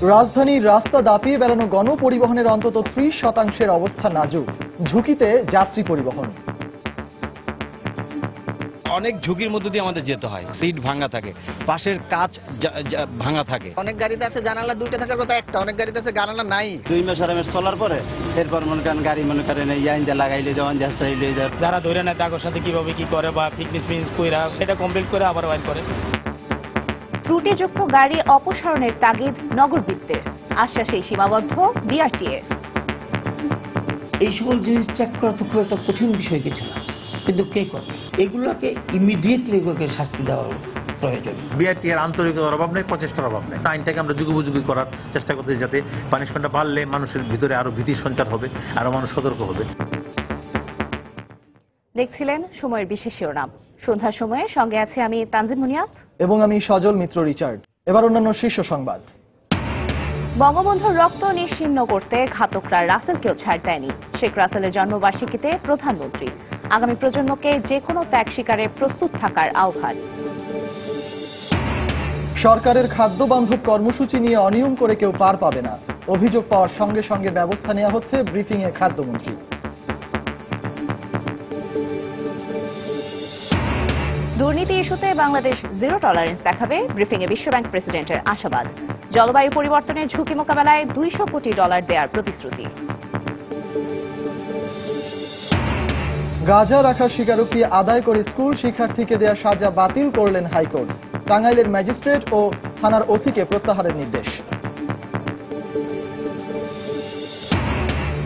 রাজধানীর রাস্তা দাপিয়ে বেড়ানো গণপরিবহনের অন্তত 30% অবস্থা নাজুক। ঝুঁকিতে যাত্রী পরিবহন। অনেক ঝুঁকির মধ্য দিয়ে আমাদের যেতে হয়। সিট ভাঙা থাকে, পাশের কাচ ভাঙা থাকে। অনেক গাড়িতে আছে জানালা দুইটা থাকার কথা একটা, অনেক গাড়িতে আছে জানালা নাই। 2 মাস 4 মাস চলার পরে এরপর মনে করেন গাড়ি মনে করেন ইয়াইন্দা লাগাইলে যখন যাইলে যায় যারা ধরে নেয় তাদের সাথে কিভাবে কি করে বা ফিটনেস ফিনিশ কইরা এটা কমপ্লিট করে আবার বাইর করে। ত্রুটিযুক্ত গাড়ি অপসারণের তাগিদ নগরবিত্তের, আশ্বাসে সীমাবদ্ধ বিআরটিএ। এই সকল জিনিস চেক করা তো খুব একটা কঠিন বিষয় কিছু না, কিন্তু কে করে এগুলোকে ইমিডিয়েটলি এগুলোকে শাস্তি দেওয়ার প্রয়োজন। বিআরটিএর আন্তরিকতার অভাব নেই, প্রচেষ্টার অভাব নেই। আইনটাকে আমরা যুগোপযোগী করার চেষ্টা করতে, যাতে পানিশমেন্টটা বাড়লে মানুষের ভিতরে আরো ভীতির সঞ্চার হবে, আরো মানুষ সতর্ক হবে। দেখছিলেন সময়ের বিশেষ শিরোনাম। সন্ধ্যার সময়ে সঙ্গে আছে আমি তানজিম মুনিয়াত এবং আমি সজল মিত্র রিচার্ড। এবার অন্যান্য শীর্ষ সংবাদ। বঙ্গবন্ধুর রক্ত নিশ্চিহ্ন করতে ঘাতকরা রাসেলকেও ছাড় দেয়নি। শেখ রাসেলের জন্মবার্ষিকীতে প্রধানমন্ত্রী আগামী প্রজন্মকে যে কোনো ত্যাগ স্বীকারে প্রস্তুত থাকার আহ্বান। সরকারের খাদ্য বান্ধব কর্মসূচি নিয়ে অনিয়ম করে কেউ পার পাবে না। অভিযোগ পাওয়ার সঙ্গে সঙ্গে ব্যবস্থা নেওয়া হচ্ছে, ব্রিফিংয়ে খাদ্যমন্ত্রী। দুর্নীতি ইস্যুতে বাংলাদেশ জিরো টলারেন্স দেখাবে, ব্রিফিংয়ে বিশ্বব্যাংক প্রেসিডেন্টের আশাবাদ। জলবায়ু পরিবর্তনের ঝুঁকি মোকাবেলায় $200 কোটি দেওয়ার প্রতিশ্রুতি। গাঁজা রাখার স্বীকারোক্তি আদায় করে স্কুল শিক্ষার্থীকে দেয়া সাজা বাতিল করলেন হাইকোর্ট। টাঙ্গাইলের ম্যাজিস্ট্রেট ও থানার ওসিকে প্রত্যাহারের নির্দেশ।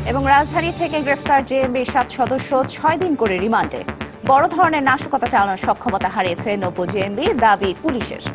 এবং রাজধানী থেকে গ্রেফতার জেএমবি 7 সদস্য 6 দিন করে রিমান্ডে। বড় ধরনের নাশকতা চালানোর সক্ষমতা হারিয়েছে নব্য জেএমবি, দাবি পুলিশের।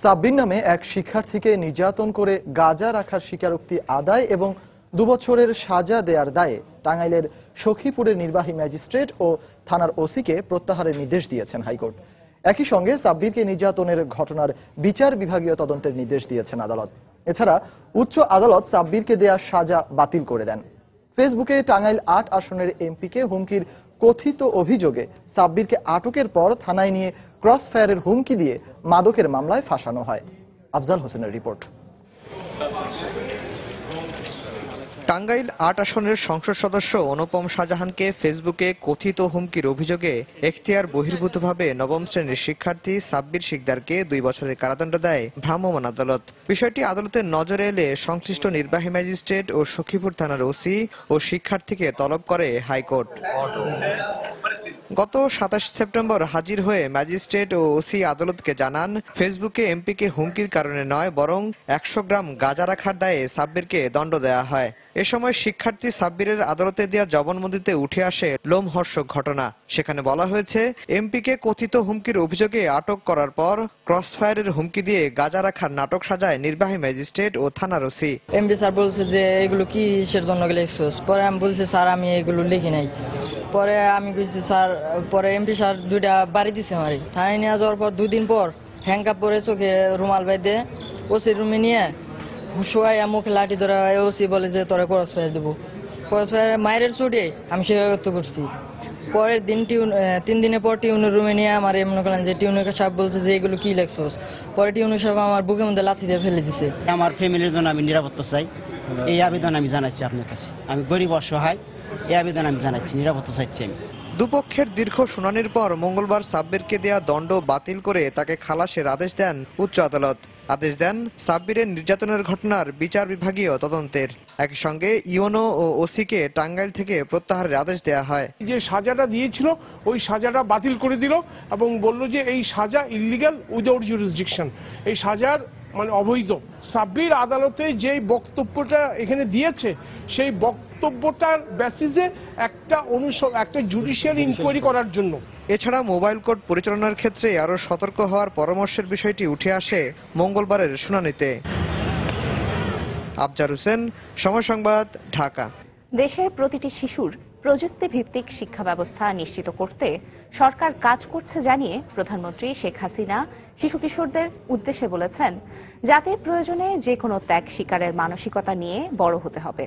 সাব্বির নামে এক শিক্ষার্থীকে নির্যাতন করে গাঁজা রাখার স্বীকারোক্তি আদায় এবং 2 বছরের সাজা দেওয়ার দায়ে টাঙ্গাইলের সখীপুরের নির্বাহী ম্যাজিস্ট্রেট ও থানার ওসিকে প্রত্যাহারের নির্দেশ দিয়েছেন হাইকোর্ট। একই সঙ্গে সাব্বিরকে নির্যাতনের ঘটনার বিচার বিভাগীয় তদন্তের নির্দেশ দিয়েছেন আদালত। এছাড়া উচ্চ আদালত সাব্বিরকে দেয়া সাজা বাতিল করে দেন। ফেসবুকে টাঙ্গাইল 8 আসনের এমপিকে হুমকির কথিত অভিযোগে সাব্বিরকে আটকের পর থানায় নিয়ে ক্রস ফায়ারের হুমকি দিয়ে মাদকের মামলায় ফাঁসানো হয়। আফজাল হোসেনের রিপোর্ট। টাঙ্গাইল 8 আসনের সংসদ সদস্য অনুপম শাহজাহানকে ফেসবুকে কথিত হুমকির অভিযোগে এখতিয়ার বহির্ভূতভাবে নবম শ্রেণীর শিক্ষার্থী সাব্বির শিকদারকে 2 বছরের কারাদণ্ড দেয় ভ্রাম্যমাণ আদালত। বিষয়টি আদালতের নজরে এলে সংশ্লিষ্ট নির্বাহী ম্যাজিস্ট্রেট ও সখীপুর থানার ওসি ও শিক্ষার্থীকে তলব করে হাইকোর্ট। গত 27 সেপ্টেম্বর হাজির হয়ে ম্যাজিস্ট্রেট ও ওসি আদালতকে জানান, ফেসবুকে এমপিকে হুমকির কারণে নয়, বরং 100 গ্রাম গাঁজা রাখার দায়ে সাব্বিরকে দণ্ড দেওয়া হয়। এ সময় শিক্ষার্থী সাব্বিরের আদালতে দেওয়া জবানবন্দিতে উঠে আসে লোমহর্ষক ঘটনা। সেখানে বলা হয়েছে, এমপিকে কথিত হুমকির অভিযোগে আটক করার পর ক্রসফায়ারের হুমকি দিয়ে গাঁজা রাখার নাটক সাজায় নির্বাহী ম্যাজিস্ট্রেট ও থানার ওসি। এমপি স্যার বলছে যে এগুলো কিসের জন্য লিখছস? পরে আমি বলছি স্যার আমি এগুলো লিখি নাই। পরে আমি কইছি স্যার, পরে এমপি স্যার 2টা বাড়ি দিছে আমারে। থানায় নিয়ে যাওয়ার পর 2 দিন পর হ্যাংকাপ পরে চোখে রুমাল বেঁধে ওসি রুমে নিয়ে শোয়াই মুখে লাঠি ধরা, ওসি বলে যে তোরা ক্রস ফায়ার দেবো। ক্রস ফায়ার মায়ের চোটে আমি সেভাবে করছি। পরের দিন 3 দিনের পর টিউনের রুমে নিয়ে আমার মনে করলেন যে টিউনের সাহেব বলছে যে এগুলো কি লেখছস। পরে টিউনের সাহেব আমার বুকের মধ্যে লাথি দিয়ে ফেলে দিছে। আমার ফ্যামিলির জন্য আমি নিরাপত্তা চাই, এই আবেদন আমি জানাচ্ছি আপনার কাছে। আমি গরিব অসহায়, এই আবেদন আমি জানাচ্ছি, নিরাপত্তা চাইছি আমি। দুপক্ষের দীর্ঘ শুনানির পর মঙ্গলবার সাব্বিরকে দেয়া দণ্ড বাতিল করে তাকে খালাসের আদেশ দেন উচ্চ আদালত। আদেশ দেন সাব্বিরের নির্যাতনের ঘটনার বিচার বিভাগীয় তদন্তের। একই সঙ্গে ইউনো ও ওসিকে টাঙ্গাইল থেকে প্রত্যাহারের আদেশ দেওয়া হয়। যে সাজাটা দিয়েছিল ওই সাজাটা বাতিল করে দিল এবং বলল যে এই সাজা ইল্লিগাল উইদাউট জুরিসডিকশন, এই সাজার মানে অবৈধ। সাব্বির আদালতে যে বক্তব্যটা এখানে দিয়েছে সেই বক্তব্যটার বেসিসে একটা জুডিশিয়াল ইনকোয়ারি করার জন্য। এছাড়া মোবাইল কোর্ট পরিচালনার ক্ষেত্রে আরো সতর্ক হওয়ার পরামর্শের বিষয়টি উঠে আসে মঙ্গলবারের শুনানিতে। আফজার হোসেন, সময় সংবাদ, ঢাকা। দেশের প্রতিটি শিশুর প্রযুক্তিভিত্তিক শিক্ষা ব্যবস্থা নিশ্চিত করতে সরকার কাজ করছে জানিয়ে প্রধানমন্ত্রী শেখ হাসিনা শিশু কিশোরদের উদ্দেশ্যে বলেছেন, জাতির প্রয়োজনে যে কোনো ত্যাগ স্বীকারের মানসিকতা নিয়ে বড় হতে হবে।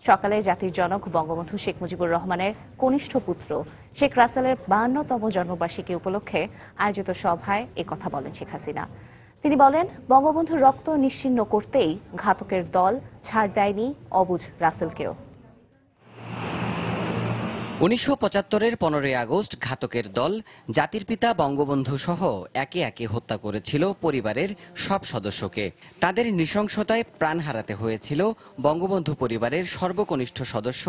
সকালে জাতির জনক বঙ্গবন্ধু শেখ মুজিবুর রহমানের কনিষ্ঠ পুত্র শেখ রাসেলের 52তম জন্মবার্ষিকী উপলক্ষে আয়োজিত সভায় একথা বলেন শেখ হাসিনা। তিনি বলেন, বঙ্গবন্ধুর রক্ত নিশ্চিহ্ন করতেই ঘাতকের দল ছাড় দেয়নি অবুঝ রাসেলকেও। 1975-এর 15ই আগস্ট ঘাতকের দল জাতির পিতা বঙ্গবন্ধু সহ একে একে হত্যা করেছিল পরিবারের সব সদস্যকে। তাদের নৃশংসতায় প্রাণ হারাতে হয়েছিল বঙ্গবন্ধু পরিবারের সর্বকনিষ্ঠ সদস্য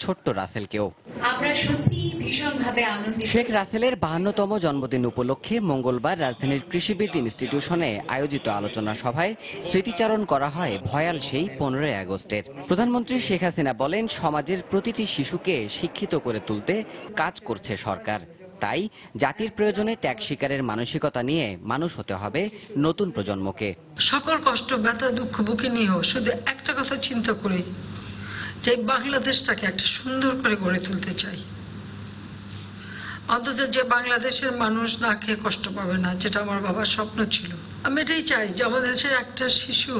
ছোট্ট রাসেলকেও। আমরা সত্যি ভীষণভাবে আনন্দিত। শেখ রাসেলের 52তম জন্মদিন উপলক্ষে মঙ্গলবার রাজধানীর কৃষিবিদ ইনস্টিটিউশনে আয়োজিত আলোচনা সভায় স্মৃতিচারণ করা হয় ভয়াল সেই 15ই আগস্টের। প্রধানমন্ত্রী শেখ হাসিনা বলেন, সমাজের প্রতিটি শিশুকে শিক্ষিত করে তুলতে কাজ করছে সরকার। তাই জাতির প্রয়োজনে ত্যাগ স্বীকারের মানসিকতা নিয়ে মানুষ হতে হবে নতুন প্রজন্মকে। সকল কষ্ট, ব্যথা, দুঃখ বুকে নিয়েও শুধু একটা কথা চিন্তা করি, যে বাংলাদেশটাকে একটা সুন্দর করে গড়ে তুলতে চাই। অন্তত যে বাংলাদেশের মানুষ না খেয়ে কষ্ট পাবে না, যেটা আমার বাবার স্বপ্ন ছিল। আমি এটাই চাই যে আমাদের দেশের একটা শিশু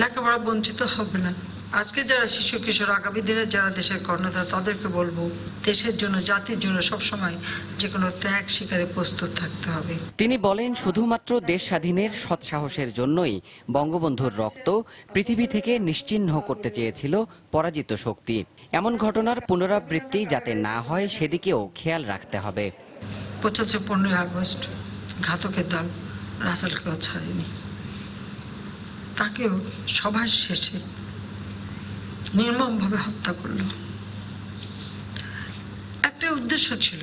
লেখাপড়া বঞ্চিত হবে না। আজকে যারা শিশু কিশোর, আগামী দিনে যারা দেশের কর্ণধার, তাদেরকে বলবো, দেশের জন্য, জাতির জন্য সবসময় যে কোনো ত্যাগ স্বীকারে প্রস্তুত থাকতে হবে। তিনি বলেন, শুধুমাত্র দেশ স্বাধীনের সৎসাহসের জন্যই বঙ্গবন্ধুর রক্ত পৃথিবী থেকে নিশ্চিহ্ন করতে চেয়েছিল পরাজিত শক্তি। এমন ঘটনার পুনরাবৃত্তি যাতে না হয় সেদিকেও খেয়াল রাখতে হবে। 15ই আগস্ট ঘাতকের দল রাসেলকেও ছাড়েনি, তাকেও সবার শেষে নির্মমভাবে হত্যা করল। একটা উদ্দেশ্য ছিল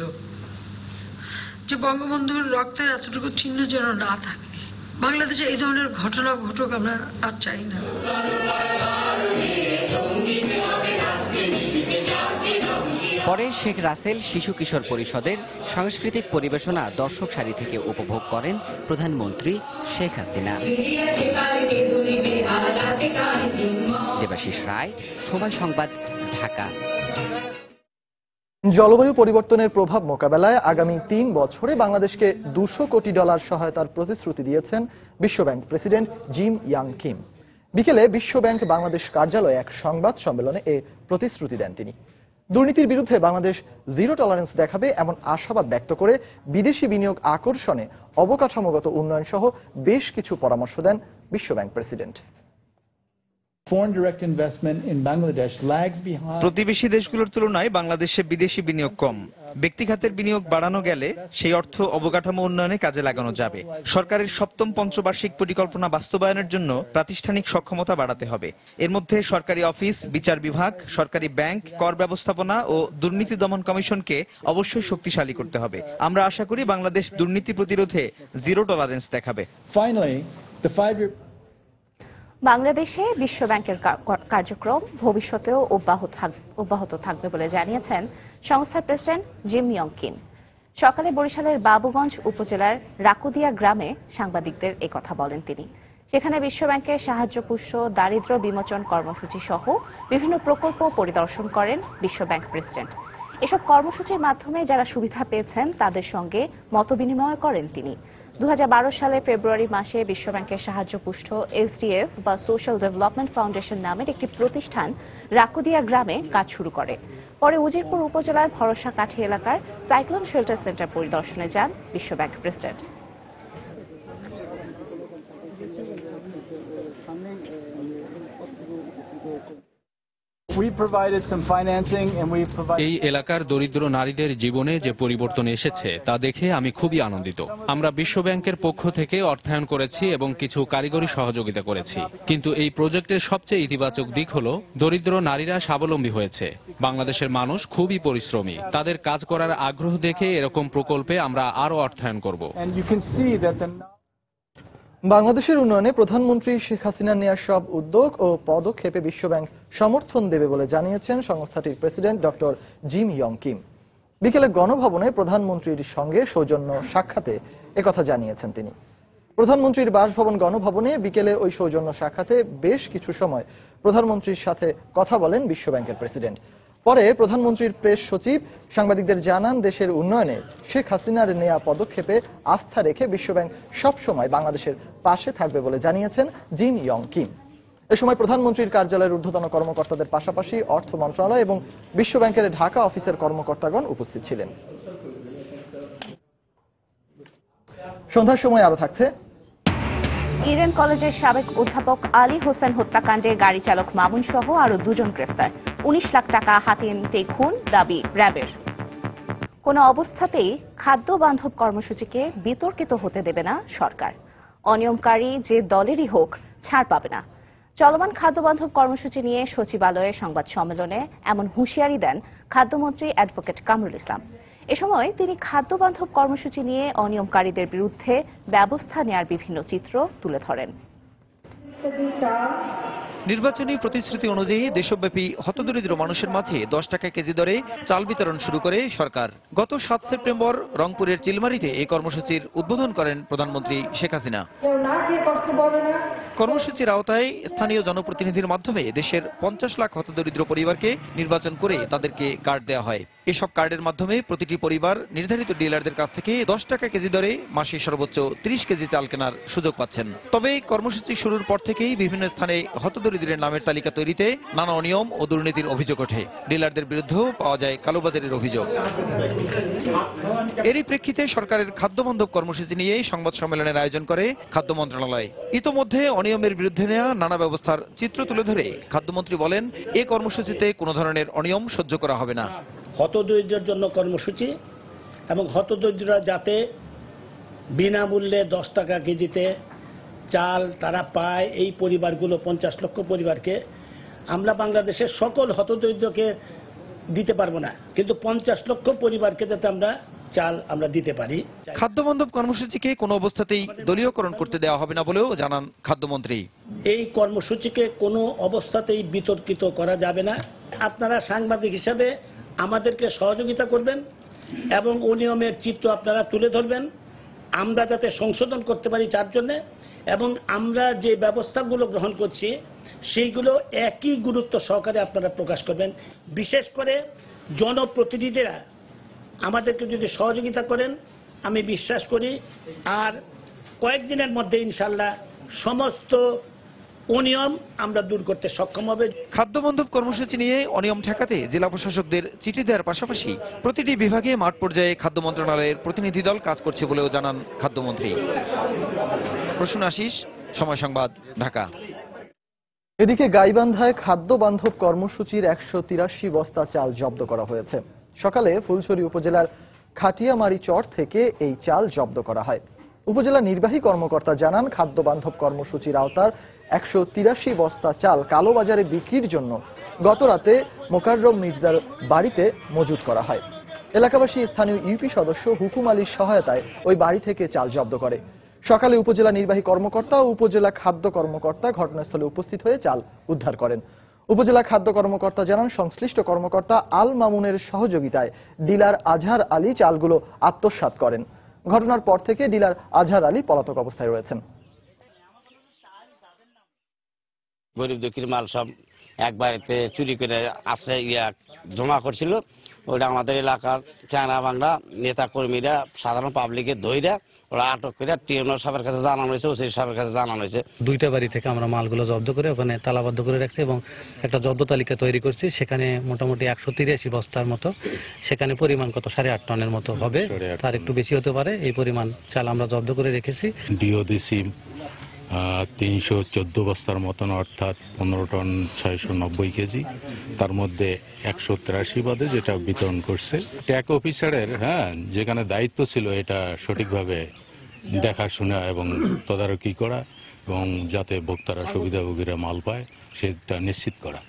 যে বঙ্গবন্ধুর রক্তের এতটুকু চিহ্ন যেন না থাকে। বাংলাদেশে এই ধরনের ঘটনা ঘটুক আমরা আর চাই না। পরে শেখ রাসেল শিশু কিশোর পরিষদের সাংস্কৃতিক পরিবেশনা দর্শক সারি থেকে উপভোগ করেন প্রধানমন্ত্রী শেখ হাসিনা। দেবাশিস রায়, সময় সংবাদ, ঢাকা। জলবায়ু পরিবর্তনের প্রভাব মোকাবেলায় আগামী 3 বছরে বাংলাদেশকে $200 কোটি সহায়তার প্রতিশ্রুতি দিয়েছেন বিশ্বব্যাংক প্রেসিডেন্ট জিম ইয়াং কিম। বিকেলে বিশ্বব্যাংক বাংলাদেশ কার্যালয়ে এক সংবাদ সম্মেলনে এ প্রতিশ্রুতি দেন তিনি। দুর্নীতির বিরুদ্ধে বাংলাদেশ জিরো টলারেন্স দেখাবে এমন আশাবাদ ব্যক্ত করে বিদেশি বিনিয়োগ আকর্ষণে অবকাঠামোগত উন্নয়ন সহ বেশ কিছু পরামর্শ দেন বিশ্বব্যাংক প্রেসিডেন্ট। প্রতিবেশী দেশগুলোর তুলনায় বাংলাদেশে বিদেশি বিনিয়োগ কম। ব্যক্তিখাতের বিনিয়োগ বাড়ানো গেলে সেই অর্থ অবকাঠামো উন্নয়নে কাজে লাগানো যাবে। সরকারের 7ম পঞ্চবার্ষিক পরিকল্পনা বাস্তবায়নের জন্য প্রাতিষ্ঠানিক সক্ষমতা বাড়াতে হবে। এর মধ্যে সরকারি অফিস, বিচার বিভাগ, সরকারি ব্যাংক, কর ব্যবস্থাপনা ও দুর্নীতি দমন কমিশনকে অবশ্যই শক্তিশালী করতে হবে। আমরা আশা করি বাংলাদেশ দুর্নীতি প্রতিরোধে জিরো টলারেন্স দেখাবে। বাংলাদেশে বিশ্বব্যাংকের কার্যক্রম ভবিষ্যতেও অব্যাহত থাকবে বলে জানিয়েছেন সংস্থার প্রেসিডেন্ট জিম ইয়ং কিম। সকালে বরিশালের বাবুগঞ্জ উপজেলার রাকুদিয়া গ্রামে সাংবাদিকদের একথা বলেন তিনি। সেখানে বিশ্বব্যাংকের সাহায্যপুষ্ট দারিদ্র্য বিমোচন কর্মসূচি সহ বিভিন্ন প্রকল্প পরিদর্শন করেন বিশ্বব্যাংক প্রেসিডেন্ট। এসব কর্মসূচির মাধ্যমে যারা সুবিধা পেয়েছেন তাদের সঙ্গে মতবিনিময় করেন তিনি। 2012 সালে ফেব্রুয়ারি মাসে বিশ্বব্যাংকের সাহায্যপুষ্ট এসডিএফ বা সোশ্যাল ডেভেলপমেন্ট ফাউন্ডেশন নামের একটি প্রতিষ্ঠান রাকুদিয়া গ্রামে কাজ শুরু করে। পরে উজিরপুর উপজেলার ভরসা কাঠি এলাকার সাইক্লোন শেল্টার সেন্টার পরিদর্শনে যান বিশ্বব্যাংক প্রেসিডেন্ট। এই এলাকার দরিদ্র নারীদের জীবনে যে পরিবর্তন এসেছে তা দেখে আমি খুবই আনন্দিত। আমরা বিশ্বব্যাংকের পক্ষ থেকে অর্থায়ন করেছি এবং কিছু কারিগরি সহযোগিতা করেছি, কিন্তু এই প্রজেক্টের সবচেয়ে ইতিবাচক দিক হল দরিদ্র নারীরা স্বাবলম্বী হয়েছে। বাংলাদেশের মানুষ খুবই পরিশ্রমী, তাদের কাজ করার আগ্রহ দেখে এরকম প্রকল্পে আমরা আরো অর্থায়ন করব। বাংলাদেশের উন্নয়নে প্রধানমন্ত্রী শেখ হাসিনার নেওয়া সব উদ্যোগ ও পদক্ষেপে বিশ্বব্যাংক সমর্থন দেবে বলে জানিয়েছেন সংস্থাটির president doctor gym young Kim. বিকেলে গণভবনে প্রধানমন্ত্রীর সঙ্গে সৌজন্য সাক্ষাতে একথা জানিয়েছেন তিনি। প্রধানমন্ত্রীর বাসভবন গণভবনে বিকেলে ওই সৌজন্য সাক্ষাতে বেশ কিছু সময় প্রধানমন্ত্রীর সাথে কথা বলেন বিশ্বব্যাংকের প্রেসিডেন্ট। পরে প্রধানমন্ত্রীর প্রেস সচিব সাংবাদিকদের জানান, দেশের উন্নয়নে শেখ হাসিনার নেয়া পদক্ষেপে আস্থা রেখে বিশ্বব্যাংক সবসময় বাংলাদেশের পাশে থাকবে বলে জানিয়েছেন জিম ইয়ং কিম। এ সময় প্রধানমন্ত্রীর কার্যালয়ের ঊর্ধ্বতন কর্মকর্তাদের পাশাপাশি অর্থ মন্ত্রণালয় এবং বিশ্বব্যাংকের ঢাকা অফিসের কর্মকর্তাগণ উপস্থিত ছিলেন। সন্ধ্যার সময় আরো থাকছে, ইডেন কলেজের সাবেক অধ্যাপক আলী হোসেন হত্যাকাণ্ডে গাড়ি চালক মামুন সহ আরো 2 জন গ্রেফতার। 19 লাখ টাকা হাতিয়ে নিতে খুন দাবি র্যাবের। কোনো অবস্থাতেই খাদ্য বান্ধব কর্মসূচিকে বিতর্কিত হতে দেবে না সরকার। অনিয়মকারী যে দলেরই হোক ছাড় পাবে না। চলমান খাদ্য বান্ধব কর্মসূচি নিয়ে সচিবালয়ে সংবাদ সম্মেলনে এমন হুঁশিয়ারি দেন খাদ্যমন্ত্রী অ্যাডভোকেট কামরুল ইসলাম। এ সময় তিনি খাদ্য বান্ধব কর্মসূচি নিয়ে অনিয়মকারীদের বিরুদ্ধে ব্যবস্থা নেয়ার বিভিন্ন চিত্র তুলে ধরেন। নির্বাচনী প্রতিশ্রুতি অনুযায়ী দেশব্যাপী হতদরিদ্র মানুষের মাঝে 10 টাকা কেজি দরে চাল বিতরণ শুরু করে সরকার। গত 7 সেপ্টেম্বর রংপুরের চিলমারীতে এই কর্মসূচির উদ্বোধন করেন প্রধানমন্ত্রী শেখ হাসিনা। কর্মসূচির আওতায় স্থানীয় জনপ্রতিনিধির মাধ্যমে দেশের 50 লাখ হতদরিদ্র পরিবারকে নির্বাচন করে তাদেরকে কার্ড দেওয়া হয়। এসব কার্ডের মাধ্যমে প্রতিটি পরিবার নির্ধারিত ডিলারদের কাছ থেকে 10 টাকা কেজি দরে মাসে সর্বোচ্চ 30 কেজি চাল কেনার সুযোগ পাচ্ছেন। তবে কর্মসূচি শুরুর পর থেকেই বিভিন্ন স্থানে হতদরিদ্রের নামের তালিকা তৈরিতে নানা অনিয়ম ও দুর্নীতির অভিযোগ ওঠে। ডিলারদের বিরুদ্ধেও পাওয়া যায় কালোবাজারের অভিযোগ। এরই প্রেক্ষিতে সরকারের খাদ্যবান্ধব কর্মসূচি নিয়ে সংবাদ সম্মেলনের আয়োজন করে খাদ্য মন্ত্রণালয়। ইতোমধ্যে অনিয়মের বিরুদ্ধে নেওয়া নানা ব্যবস্থার চিত্র তুলে ধরে খাদ্যমন্ত্রী বলেন, এই কর্মসূচিতে কোনো ধরনের অনিয়ম সহ্য করা হবে না। হতদরিদ্রের জন্য কর্মসূচি এবং হতদরিদ্ররা যাতে বিনামূল্যে 10 টাকা কেজিতে চাল তারা পায়, এই পরিবারগুলো 50 লক্ষ পরিবারকে আমরা বাংলাদেশের সকল হতদরিদ্রকে দিতে পারবো না, কিন্তু 50 লক্ষ পরিবারকে যাতে আমরা দিতে পারি। খাদ্যবান্ধব কর্মসূচিকে কোনো অবস্থাতেই দলীয়করণ করতে দেওয়া হবে না বলেও জানান খাদ্যমন্ত্রী। এই কর্মসূচিকে কোনো অবস্থাতেই বিতর্কিত করা যাবে না। আপনারা সাংবাদিক হিসাবে আমাদেরকে সহযোগিতা করবেন এবং অনিয়মের চিত্র আপনারা তুলে ধরবেন, আমরা যাতে সংশোধন করতে পারি তার জন্য, এবং আমরা যে ব্যবস্থাগুলো গ্রহণ করছি সেইগুলো একই গুরুত্ব সহকারে আপনারা প্রকাশ করবেন। বিশেষ করে জনপ্রতিনিধিরা আমাদেরকে যদি সহযোগিতা করেন, আমি বিশ্বাস করি আর কয়েকদিনের মধ্যে ইনশাল্লাহ সমস্ত অনিয়ম আমরা দূর করতে সক্ষম হবে। খাদ্যবান্ধব কর্মসূচি নিয়ে অনিয়ম ঠেকাতে জেলা প্রশাসকদের চিঠি দেওয়ার পাশাপাশি প্রতিটি বিভাগে মাঠ পর্যায়ে খাদ্য মন্ত্রণালয়ের প্রতিনিধি দল কাজ করছে বলেও জানান খাদ্যমন্ত্রী। প্রসূন আশিস, সময় সংবাদ, ঢাকা। এদিকে গাইবান্ধায় খাদ্য বান্ধব কর্মসূচির 183 বস্তা চাল জব্দ করা হয়েছে। সকালে ফুলছড়ি উপজেলার খাটিয়ামারি চর থেকে এই চাল জব্দ করা হয়। উপজেলা নির্বাহী কর্মকর্তা জানান, খাদ্য বান্ধব কর্মসূচির আওতার 183 বস্তা চাল কালোবাজারে বিক্রির জন্য গত রাতে মোকাররম মির্জার বাড়িতে মজুত করা হয়। এলাকাবাসী স্থানীয় ইউপি সদস্য হুকুম আলীর সহায়তায় ওই বাড়ি থেকে চাল জব্দ করে। সকালে উপজেলা নির্বাহী কর্মকর্তা ও উপজেলা খাদ্য কর্মকর্তা ঘটনাস্থলে উপস্থিত হয়ে চাল উদ্ধার করেন। উপজেলা খাদ্য কর্মকর্তা জানান, সংশ্লিষ্ট কর্মকর্তা আল মামুনের সহযোগিতায় ডিলার আজহার আলী চালগুলো আত্মসাৎ করেন। ঘটনার পর থেকে ডিলার আজহার আলী পলাতক অবস্থায় রয়েছেন। গরিব দুঃখীর মাল সব এক বাড়িতে চুরি করে আশ্রয় জমা করছিল। ওটা আমাদের এলাকার চ্যাংরা বাংলা নেতা কর্মীরা সাধারণ পাবলিকের ধৈর্য ওরা আটক করে টিএনও সাহেবের কাছে জানানো হয়েছে, ওসি সাহেবের কাছে জানানো হয়েছে। 2টা বাড়ি থেকে আমরা মালগুলো জব্দ করে ওখানে তালাবদ্ধ করে রাখছি এবং একটা জব্দ তালিকা তৈরি করছি। সেখানে মোটামুটি 183 বস্তার মতো, সেখানে পরিমাণ কত 8.5 টনের মতো হবে, তার একটু বেশি হতে পারে। এই পরিমাণ চাল আমরা জব্দ করে রেখেছি। ডিওডিসি 314 বস্তার মতন, অর্থাৎ 15 টন 690 কেজি। তার মধ্যে 183 বাদে যেটা বিতরণ করছে ট্যাক অফিসারের যেখানে দায়িত্ব ছিল এটা সঠিকভাবে দেখাশোনা এবং তদারকি করা এবং যাতে ভোক্তারা সুবিধাভোগীরা মাল পায় সেটা নিশ্চিত করা।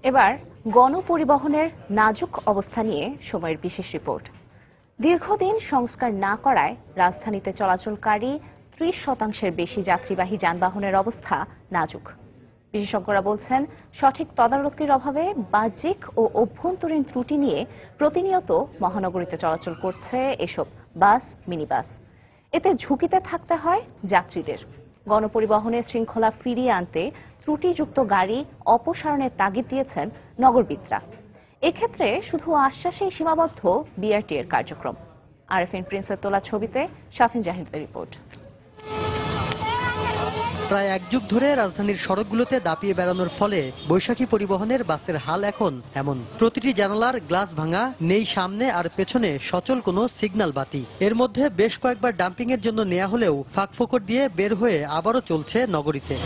এবার গণপরিবহনের নাজুক অবস্থা নিয়ে সময়ের বিশেষ রিপোর্ট। দীর্ঘদিন সংস্কার না করায় রাজধানীতে চলাচলকারী 30% বেশি যাত্রীবাহী যানবাহনের অবস্থা নাজুক। বিশেষজ্ঞরা বলছেন, সঠিক তদারকির অভাবে বাহ্যিক ও অভ্যন্তরীণ ত্রুটি নিয়ে প্রতিনিয়ত মহানগরীতে চলাচল করছে এসব বাস, মিনিবাস। এতে ঝুঁকিতে থাকতে হয় যাত্রীদের। গণপরিবহনের শৃঙ্খলা ফিরিয়ে আনতে ত্রুটিযুক্ত গাড়ি অপসারণের তাগিদ দিয়েছেন নগরবিদরা। এক্ষেত্রে শুধু আশ্বাসেই সীমাবদ্ধ বিআরটি এর কার্যক্রম। আরএফএন প্রিন্সের তোলা ছবিতে শাফিন জাহিদের রিপোর্ট। প্রায় এক যুগ ধরে রাজধানীর সড়কগুলোতে দাপিয়ে বেড়ানোর ফলে বৈশাখী পরিবহনের বাসের হাল এখন এমন। প্রতিটি জানালার গ্লাস ভাঙা, নেই সামনে আর পেছনে সচল কোনো সিগন্যাল বাতি। এর মধ্যে বেশ কয়েকবার ডাম্পিং এর জন্য নেওয়া হলেও ফাঁকফোকর দিয়ে বের হয়ে আবারও চলছে নগরীতে।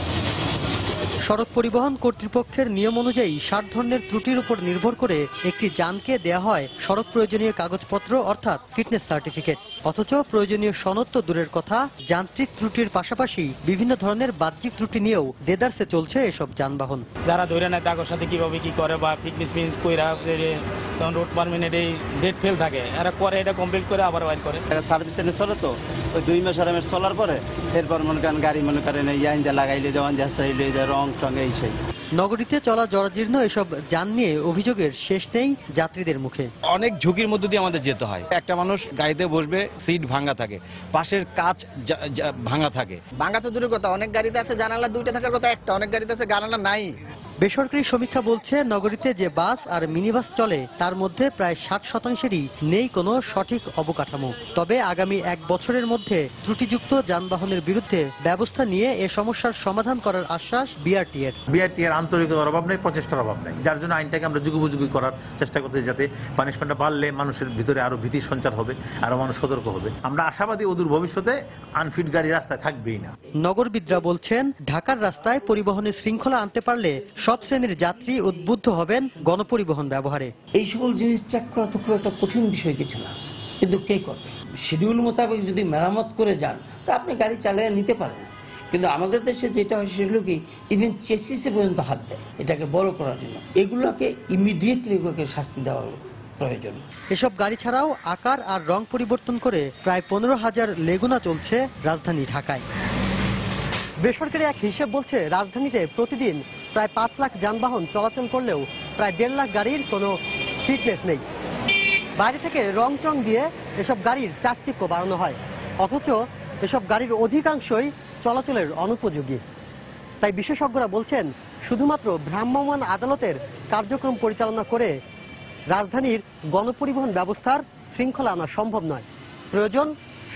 সড়ক পরিবহন কর্তৃপক্ষের নিয়ম অনুযায়ী 60 ধরনের ত্রুটির উপর নির্ভর করে একটি যানকে দেয়া হয় সড়ক প্রয়োজনীয় কাগজপত্র অর্থাৎ ফিটনেস সার্টিফিকেট। অথচ প্রয়োজনীয় সনদ তো দূরের কথা, যান্ত্রিক ত্রুটির পাশাপাশি বিভিন্ন ধরনের বাহ্যিক ত্রুটি নিয়েও দেদারসে চলছে এসব যানবাহন। যারা ধরে নেয় তাদের সাথে কিভাবে কি করে বা ফিটনেস মিন্স কইরা তখন রোড পারমিনেন্ট এই ডেট ফেল থাকে, এরা করে এটা কমপ্লিট করে আবার বাইর করে। সার্ভিস সেন্টার চলে তো ওই 2 মাস আরামের চলার পরে এরপর মনে করেন গাড়ি মনে করেন ইয়াইন যা লাগাইলে যেমন যা চাইলে যা রং সঙ্গে এই সেই। নগরীতে চলা জরাজীর্ণ এসব যান নিয়ে অভিযোগের শেষ নেই যাত্রীদের মুখে। অনেক ঝুঁকির মধ্য দিয়ে আমাদের যেতে হয়। একটা মানুষ গাড়িতে বসবে, সিট ভাঙা থাকে, পাশের কাচ ভাঙা থাকে। ভাঙা তো দূরের কথা, অনেক গাড়িতে আছে জানালা 2টা থাকার কথা একটা, অনেক গাড়িতে আছে জানালা নাই। বেসরকারি সমীক্ষা বলছে নগরীতে যে বাস আর মিনিবাস চলে তার মধ্যে প্রায় 60%-ই নেই কোনো সঠিক অবকাঠামো। তবে আগামী 1 বছরের মধ্যে ত্রুটিযুক্ত যানবাহনের বিরুদ্ধে ব্যবস্থা নিয়ে এ সমস্যার সমাধান করার আশ্বাস বিআরটি এর। বিআরটি এর আন্তরিকতার অভাব নেই, প্রচেষ্টার অভাব নেই, যার জন্য আইনটাকে আমরা যুগোপযোগী করার চেষ্টা করতে, যাতে পানিশমেন্টটা বাড়লে মানুষের ভিতরে আরো ভীতির সঞ্চার হবে, আরো মানুষ সতর্ক হবে। আমরা আশাবাদী অদূর ভবিষ্যতে আনফিট গাড়ি রাস্তায় থাকবেই না। নগরবিদরা বলছেন ঢাকার রাস্তায় পরিবহনের শৃঙ্খলা আনতে পারলে সব শ্রেণীর যাত্রী উদ্বুদ্ধ হবেন গণপরিবহন ব্যবহারে। এই সকল জিনিস চেক করা তো খুব একটা কঠিন বিষয় কিছু না, কিন্তু কে করবে? শিডিউল মোতাবেক যদি মেরামত করে যান তা আপনি গাড়ি চালিয়ে নিতে পারেন। কিন্তু আমাদের দেশে যেটা হয় সেগুলো কি ইভেন চেসিসে পর্যন্ত হাত দেয় এটাকে বড় করার জন্য। এগুলোকে ইমিডিয়েটলি এগুলোকে শাস্তি দেওয়ার প্রয়োজন। এসব গাড়ি ছাড়াও আকার আর রং পরিবর্তন করে প্রায় 15,000 লেগুনা চলছে রাজধানী ঢাকায়। বেসরকারি এক হিসেব বলছে রাজধানীতে প্রতিদিন প্রায় 5 লাখ যানবাহন চলাচল করলেও প্রায় 1.5 লাখ গাড়ির কোনো ফিটনেস নেই। বাইরে থেকে রং চং দিয়ে এসব গাড়ির চাকচিক্য বাড়ানো হয়, অথচ এসব গাড়ির অধিকাংশই চলাচলের অনুপযোগী। তাই বিশেষজ্ঞরা বলছেন শুধুমাত্র ভ্রাম্যমাণ আদালতের কার্যক্রম পরিচালনা করে রাজধানীর গণপরিবহন ব্যবস্থার শৃঙ্খলা আনা সম্ভব নয়। প্রয়োজন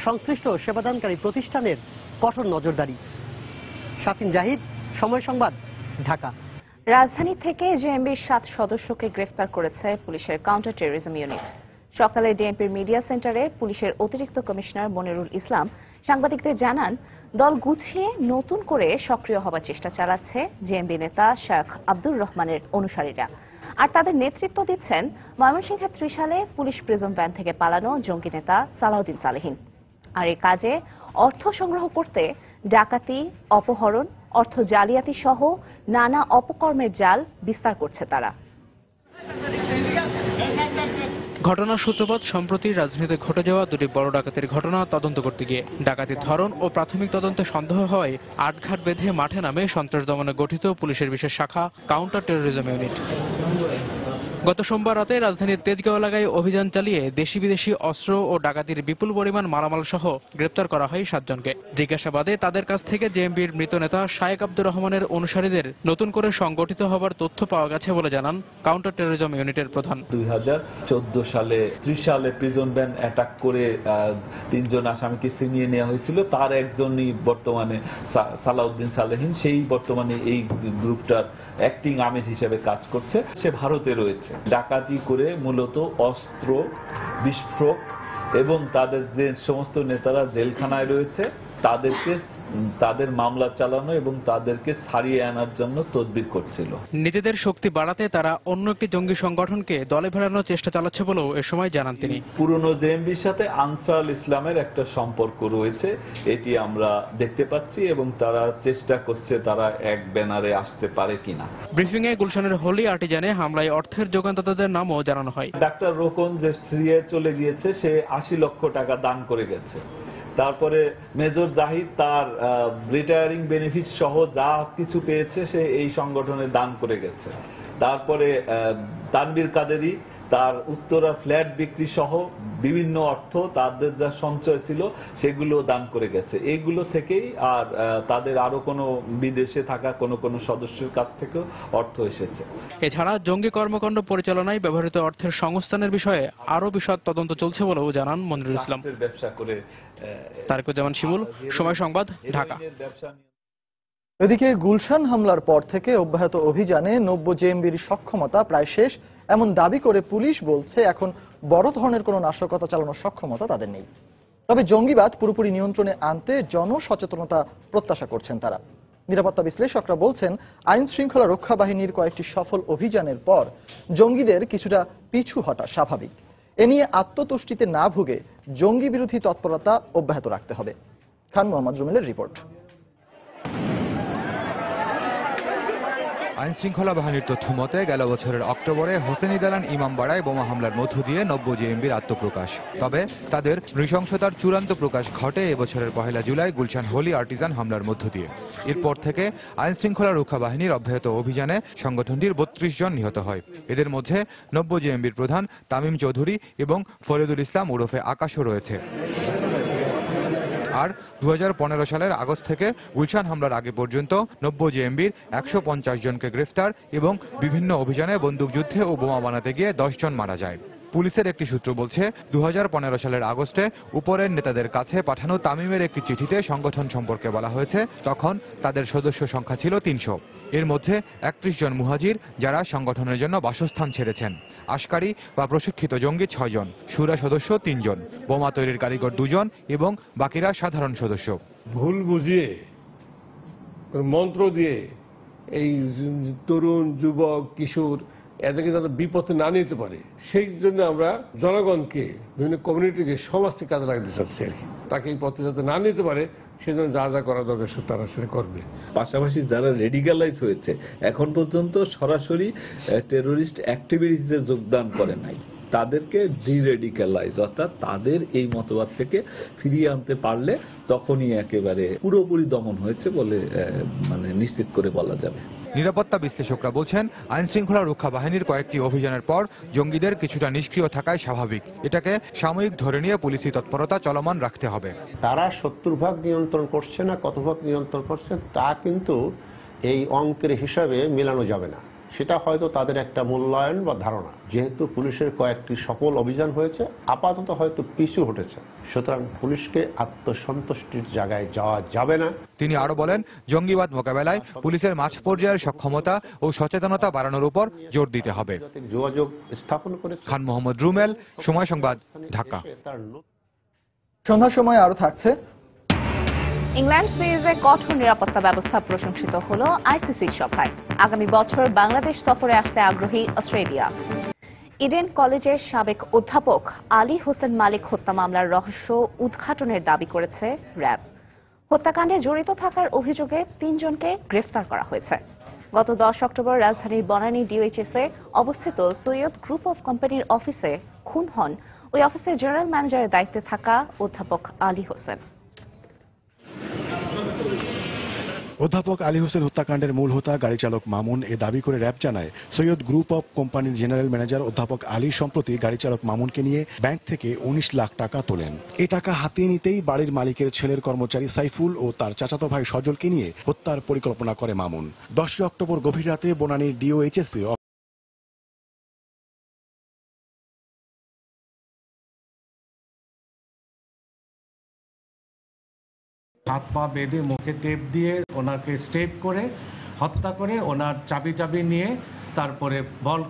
সংশ্লিষ্ট সেবাদানকারী প্রতিষ্ঠানের কঠোর নজরদারি। শাফিন জাহিদ, সময় সংবাদ, ঢাকা। রাজধানী থেকে জেএমবির 7 সদস্যকে গ্রেফতার করেছে পুলিশের কাউন্টার টেররিজম ইউনিট। সকালে ডিএমপির মিডিয়া সেন্টারে পুলিশের অতিরিক্ত কমিশনার মনিরুল ইসলাম সাংবাদিকদের জানান, দল গুছিয়ে নতুন করে সক্রিয় হবার চেষ্টা চালাচ্ছে জেএমবি নেতা শেখ আব্দুর রহমানের অনুসারীরা। আর তাদের নেতৃত্ব দিচ্ছেন ময়মনসিংহের ত্রিশালে পুলিশ প্রিজন ভ্যান থেকে পালানো জঙ্গি নেতা সালাউদ্দিন সালেহীন। আর এই কাজে অর্থ সংগ্রহ করতে ডাকাতি, অপহরণ, অর্থ জালিয়াতি সহ নানা অপকর্মের জাল বিস্তার করছে তারা। ঘটনার সূত্রপাত সম্প্রতি রাজধানীতে ঘটে যাওয়া 2টি বড় ডাকাতির ঘটনা তদন্ত করতে গিয়ে। ডাকাতির ধরন ও প্রাথমিক তদন্তে সন্দেহ হয় আটঘাট বেঁধে মাঠে নামে সন্ত্রাস দমনে গঠিত পুলিশের বিশেষ শাখা কাউন্টার টেররিজম ইউনিট। গত সোমবার রাতে রাজধানীর তেজগাঁও এলাকায় অভিযান চালিয়ে দেশি বিদেশি অস্ত্র ও ডাকাতির বিপুল পরিমাণ মালামাল সহ গ্রেপ্তার করা হয় 7 জনকে। জিজ্ঞাসাবাদে তাদের কাছ থেকে জেএমবির মৃত নেতা শায়েক আব্দুর রহমানের অনুসারীদের নতুন করে সংগঠিত হবার তথ্য পাওয়া গেছে বলে জানান কাউন্টার টেররিজম ইউনিটের প্রধান। 2014 সালে ত্রিশালে প্রিজন ভ্যান অ্যাটাক করে 3 জন আসামিকে ছিনিয়ে নেওয়া হয়েছিল। তার একজনই বর্তমানে সালাউদ্দিন সালেহীন, সেই বর্তমানে এই গ্রুপটার অ্যাক্টিং আমির হিসেবে কাজ করছে। সে ভারতে রয়েছে। ডাকাতি করে মূলত অস্ত্র, বিস্ফোরক এবং তাদের যে সমস্ত নেতারা জেলখানায় রয়েছে তাদের মামলা চালানো এবং তাদেরকে ছাড়িয়ে আনার জন্য তদবির করছিল। নিজেদের শক্তি বাড়াতে তারা অন্য একটি জঙ্গি সংগঠনকে দলে ফেরানোর চেষ্টা চালাচ্ছে বলেও এ সময় জানান তিনি। পুরনো জেএমবির সাথে আনসার ইসলামের একটা সম্পর্ক রয়েছে, এটি আমরা দেখতে পাচ্ছি এবং তারা চেষ্টা করছে তারা এক ব্যানারে আসতে পারে কিনা। ব্রিফিং এ গুলশানের হোলি আর্টিজানে হামলায় অর্থের যোগানদাতাদের নামও জানানো হয়। ডাক্তার রোকন যে সিরিয়ায় চলে গিয়েছে, সে 80 লক্ষ টাকা দান করে গেছে। তারপরে মেজর জাহিদ তার রিটায়ারিং বেনিফিট সহ যা কিছু পেয়েছে সে এই সংগঠনে দান করে গেছে। তারপরে তানবীর কাদেরী তার উত্তরা ফ্ল্যাট বিক্রি সহ বিভিন্ন অর্থ তাদের যা সঞ্চয় ছিল সেগুলো দান করে গেছে। এগুলো থেকেই আর তাদের আরো কোনো বিদেশে থাকা কোনো সদস্যের কাছ থেকেও অর্থ এসেছে। এছাড়া জঙ্গি কর্মকাণ্ড পরিচালনায় ব্যবহৃত অর্থের সংস্থানের বিষয়ে আরও বিশদ তদন্ত চলছে বলেও জানান মনিরুল ইসলাম। ব্যবসা করে তারেকুজ্জামান শিমুল, সময় সংবাদ, ঢাকা। এদিকে গুলশান হামলার পর থেকে অব্যাহত অভিযানে 90 জেএমবির সক্ষমতা প্রায় শেষ এমন দাবি করে পুলিশ বলছে এখন বড় ধরনের কোনো নাশকতা চালানোর সক্ষমতা তাদের নেই। তবে জঙ্গিবাদ পুরোপুরি নিয়ন্ত্রণে আনতে জনসচেতনতা প্রত্যাশা করছেন তারা। নিরাপত্তা বিশ্লেষকরা বলছেন আইন শৃঙ্খলা রক্ষা বাহিনীর কয়েকটি সফল অভিযানের পর জঙ্গিদের কিছুটা পিছু হটা স্বাভাবিক। এ নিয়ে আত্মতুষ্টিতে না ভুগে জঙ্গি বিরোধী তৎপরতা অব্যাহত রাখতে হবে। খান মোহাম্মদ রুমেলের রিপোর্ট। আইন শৃঙ্খলা বাহিনীর তথ্য মতে গেল বছরের অক্টোবরে হোসেনি দালান ইমামবাড়ায় বোমা হামলার মধ্য দিয়ে 90 জেএমবির আত্মপ্রকাশ। তবে তাদের নৃশংসতার চূড়ান্ত প্রকাশ ঘটে এবছরের 1 জুলাই গুলশান হোলি আর্টিজান হামলার মধ্য দিয়ে। এরপর থেকে আইন শৃঙ্খলা রক্ষা বাহিনীর অব্যাহত অভিযানে সংগঠনটির 32 জন নিহত হয়। এদের মধ্যে 90 জেএমবির প্রধান তামিম চৌধুরী এবং ফরিদুল ইসলাম ওরফে আকাশও রয়েছে। আর 2015 সালের আগস্ট থেকে গুলশান হামলার আগে পর্যন্ত 90 জেএমবির 150 জনকে গ্রেফতার এবং বিভিন্ন অভিযানে বন্দুকযুদ্ধে ও বোমা বানাতে গিয়ে 10 জন মারা যায়। পুলিশের একটি সূত্র বলছে 2015 সালের আগস্টে উপরের নেতাদের কাছে পাঠানো তামিমের একটি চিঠিতে সংগঠন সম্পর্কে বলা হয়েছে তখন তাদের সদস্য সংখ্যা ছিল 300। এর মধ্যে 31 জন মুহাজির যারা সংগঠনের জন্য বাসস্থান ছেড়েছেন, আশকারী বা প্রশিক্ষিত জঙ্গি 6 জন, শুরা সদস্য 3 জন, বোমা তৈরির কারিগর 2 জন এবং বাকিরা সাধারণ সদস্য। ভুল বুঝিয়ে মন্ত্র দিয়ে এই তরুণ যুবক কিশোর এদেরকে যাতে বিপথে না নিতে পারে সেই জন্য আমরা জনগণকে বিভিন্ন কমিউনিটিকে সমাজকে কাজে লাগাতে চাচ্ছি আর কি। তাকে এই পথে যাতে না নিতে পারে সেজন্য যা যা করা দরকার তারা সেটা করবে। পাশাপাশি যারা রেডিকালাইজ হয়েছে এখন পর্যন্ত সরাসরি টেরোরিস্ট অ্যাক্টিভিটিসে যোগদান করে নাই, তাদেরকে ডিরেডিক্যালাইজ অর্থাৎ তাদের এই মতবাদ থেকে ফিরিয়ে আনতে পারলে তখনই একেবারে পুরোপুরি দমন হয়েছে বলে নিশ্চিত করে বলা যাবে। নিরাপত্তা বিশ্লেষকরা বলছেন আইন শৃঙ্খলা রক্ষা বাহিনীর কয়েকটি অভিযানের পর জঙ্গিদের কিছুটা নিষ্ক্রিয় থাকায় স্বাভাবিক। এটাকে সাময়িক ধরে নিয়ে পুলিশি তৎপরতা চলমান রাখতে হবে। তারা 70% নিয়ন্ত্রণ করছে না, কত ভাগ নিয়ন্ত্রণ করছে তা কিন্তু এই অঙ্কের হিসাবে মেলানো যাবে না। সেটা হয়তো তাদের একটা মূল্যায়ন বা ধারণা। যেহেতু পুলিশের কয়েকটি সফল অভিযান হয়েছে, আপাতত হয়তো পিছু হটেছে, সুতরাং পুলিশকে আত্মসন্তুষ্টির জায়গায় যাওয়া যাবে না। তিনি আরো বলেন জঙ্গিবাদ মোকাবেলায় পুলিশের মাঠ পর্যায়ের সক্ষমতা ও সচেতনতা বাড়ানোর উপর জোর দিতে হবে। যোগাযোগ স্থাপন করে। খান মোহাম্মদ রুমেল, সময় সংবাদ, ঢাকা। সন্ধ্যার সময় আরো থাকছে। ইংল্যান্ড সিরিজে কঠোর নিরাপত্তা ব্যবস্থা প্রশংসিত হল আইসিসির সভায়। আগামী বছর বাংলাদেশ সফরে আসতে আগ্রহী অস্ট্রেলিয়া। ইডেন কলেজের সাবেক অধ্যাপক আলী হোসেন মালিক হত্যা মামলার রহস্য উদ্ঘাটনের দাবি করেছে র্যাব। হত্যাকাণ্ডে জড়িত থাকার অভিযোগে 3 জনকে গ্রেফতার করা হয়েছে। গত 10 অক্টোবর রাজধানীর বনানী ডিওএইচএসে অবস্থিত সৈয়দ গ্রুপ অফ কোম্পানির অফিসে খুন হন ওই অফিসের জেনারেল ম্যানেজারের দায়িত্বে থাকা অধ্যাপক আলী হোসেন। অধ্যাপক আলী হোসেন হত্যাকাণ্ডের মূল হোতা গাড়ি চালক মামুন, এ দাবি করে র্যাব জানায় সৈয়দ গ্রুপ অফ কোম্পানির জেনারেল ম্যানেজার অধ্যাপক আলী সম্প্রতি গাড়ি চালক মামুনকে নিয়ে ব্যাংক থেকে 19 লাখ টাকা তোলেন। এ টাকা হাতিয়ে নিতেই বাড়ির মালিকের ছেলের কর্মচারী সাইফুল ও তার চাচাতো ভাই সজলকে নিয়ে হত্যার পরিকল্পনা করে মামুন। 10 অক্টোবর গভীর রাতে বনানীর ডিওএইচএসে হাত পা বেঁধে মুখে টেপ দিয়ে ওনাকে স্টেপ করে হত্যা করে ওনার চাবি নিয়ে তারপরে বল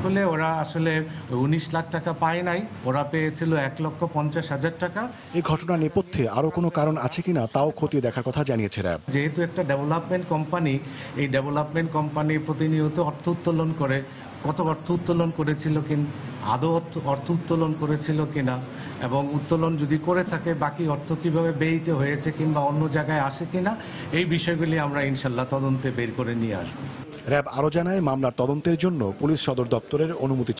খোলে ওরা আসলে 19 লাখ টাকা পায় নাই, ওরা পেয়েছিল 1,50,000 টাকা। এই ঘটনা নেপথ্যে আরো কোনো কারণ আছে কিনা তাও খতিয়ে দেখার কথা জানিয়েছে র্যাব। যেহেতু একটা ডেভেলপমেন্ট কোম্পানি, এই ডেভেলপমেন্ট কোম্পানি প্রতিনিয়ত অর্থ উত্তোলন করে, কত অর্থ উত্তোলন করেছিল আদৌ অর্থ উত্তোলন করেছিল কিনা এবং উত্তোলন যদি করে থাকে বাকি অর্থ কিভাবে ব্যয়িত হয়েছে কিংবা অন্য জায়গায় আসে কিনা, এই বিষয়গুলি আমরা ইনশাল্লাহ তদন্তে বের করে নিয়ে আসবো। র্যাব আরো জানায় মামলার তদন্তের জন্য পুলিশ সদর দপ্তরের অনুমতি।